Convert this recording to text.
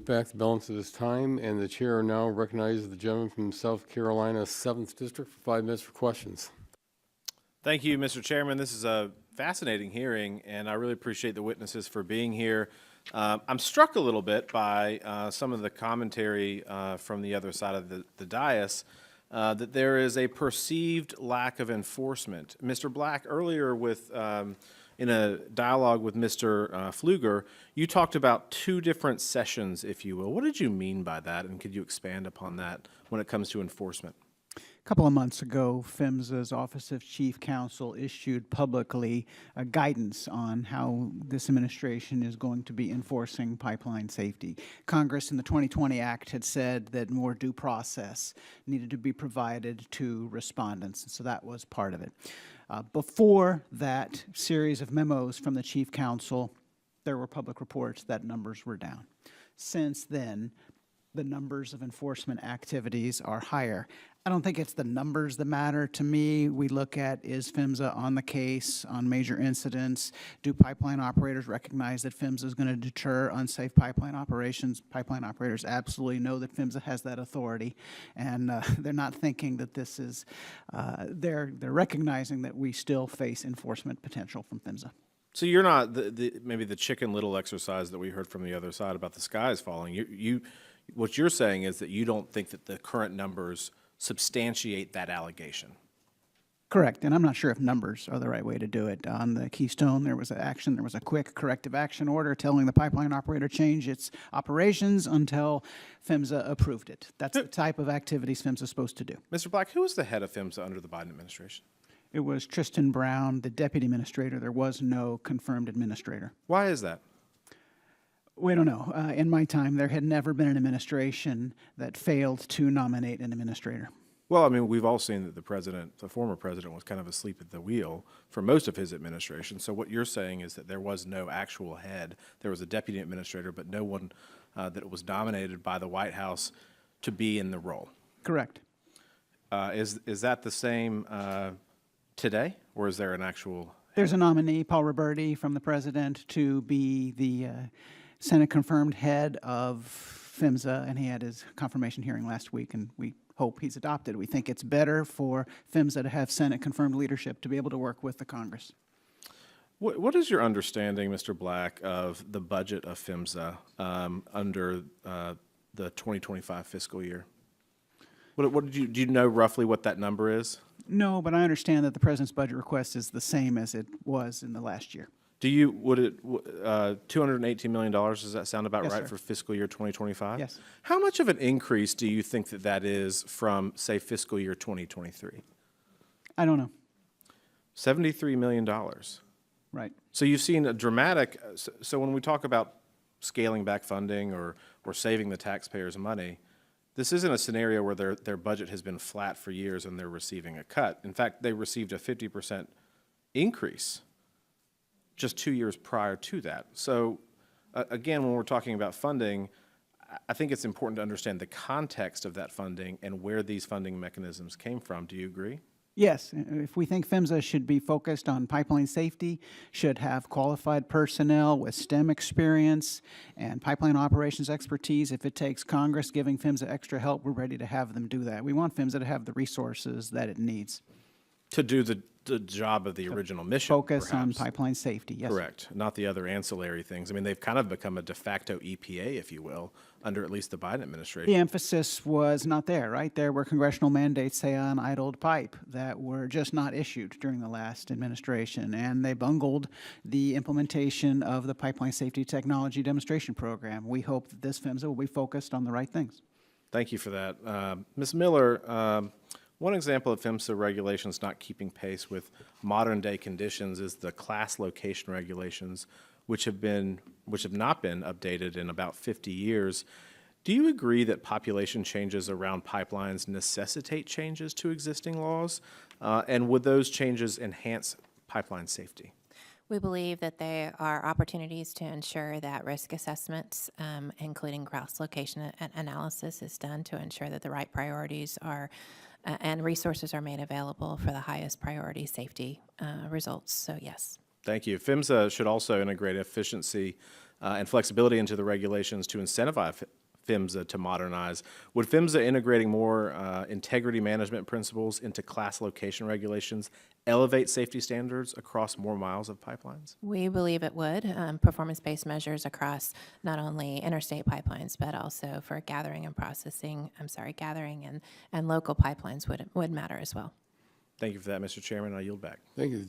Back the balance of this time, and the chair now recognizes the gentleman from South Carolina 7th District for 5 minutes for questions. Thank you, Mr. Chairman. This is a fascinating hearing, and I really appreciate the witnesses for being here. I'm struck a little bit by some of the commentary from the other side of the dais that there is a perceived lack of enforcement. Mr. Black, earlier in a dialogue with Mr. Pfluger, you talked about 2 different sessions, if you will. What did you mean by that, and could you expand upon that when it comes to enforcement? A couple of months ago, PHMSA's Office of Chief Counsel issued publicly a guidance on how this administration is going to be enforcing pipeline safety. Congress in the 2020 Act had said that more due process needed to be provided to respondents, so that was part of it. Before that series of memos from the Chief Counsel, there were public reports that numbers were down. Since then, the numbers of enforcement activities are higher. I don't think it's the numbers that matter to me. We look at, is PHMSA on the case on major incidents? Do pipeline operators recognize that PHMSA is going to deter unsafe pipeline operations? Pipeline operators absolutely know that PHMSA has that authority, and they're not thinking that this is, they're recognizing that we still face enforcement potential from PHMSA. So you're not maybe the Chicken Little exercise that we heard from the other side about the skies falling. What you're saying is that you don't think that the current numbers substantiate that allegation. Correct, and I'm not sure if numbers are the right way to do it. On the Keystone, there was a quick corrective action order telling the pipeline operator change its operations until PHMSA approved it. That's the type of activities PHMSA is supposed to do. Mr. Black, who was the head of PHMSA under the Biden administration? It was Tristan Brown, the deputy administrator. There was no confirmed administrator. Why is that? We don't know. In my time, there had never been an administration that failed to nominate an administrator. Well, I mean, we've all seen that the former president was kind of asleep at the wheel for most of his administration. So what you're saying is that there was no actual head. There was a deputy administrator, but no one that was nominated by the White House to be in the role. Correct. Is that the same today, or is there an actual? There's a nominee, Paul Roberti, from the president to be the Senate-confirmed head of PHMSA, and he had his confirmation hearing last week, and we hope he's adopted. We think it's better for PHMSA to have Senate-confirmed leadership to be able to work with the Congress. What is your understanding, Mr. Black, of the budget of PHMSA under the 2025 fiscal year? Do you know roughly what that number is? No, but I understand that the president's budget request is the same as it was in the last year. $218 million, does that sound about Yes, right sir. for fiscal year 2025? Yes. How much of an increase do you think that is from, say, fiscal year 2023? I don't know. $73 million. Right. So you've seen a dramatic, so when we talk about scaling back funding or saving the taxpayers' money, this isn't a scenario where their budget has been flat for years and they're receiving a cut. In fact, they received a 50% increase just 2 years prior to that. So again, when we're talking about funding, I think it's important to understand the context of that funding and where these funding mechanisms came from. Do you agree? Yes, if we think PHMSA should be focused on pipeline safety, should have qualified personnel with STEM experience and pipeline operations expertise, if it takes Congress giving PHMSA extra help, we're ready to have them do that. We want PHMSA to have the resources that it needs. To do the job of the original mission, Focus on perhaps. pipeline safety, yes. Correct, not the other ancillary things. I mean, they've kind of become a de facto EPA, if you will, under at least the Biden administration. The emphasis was not there, right? There were congressional mandates, say, on idled pipe that were just not issued during the last administration, and they bungled the implementation of the Pipeline Safety Technology Demonstration Program. We hope that this PHMSA will be focused on the right things. Thank you for that. Ms. Miller, one example of PHMSA regulations not keeping pace with modern-day conditions is the class location regulations, which have not been updated in about 50 years. Do you agree that population changes around pipelines necessitate changes to existing laws? And would those changes enhance pipeline safety? We believe that there are opportunities to ensure that risk assessments, including cross location analysis, is done to ensure that the right priorities are and resources are made available for the highest priority safety results. So yes. Thank you. PHMSA should also integrate efficiency and flexibility into the regulations to incentivize PHMSA to modernize. Would PHMSA integrating more integrity management principles into class location regulations elevate safety standards across more miles of pipelines? We believe it would. Performance-based measures across not only interstate pipelines, but also for gathering and and local pipelines would matter as well. Thank you for that, Mr. Chairman. I yield back. Thank you.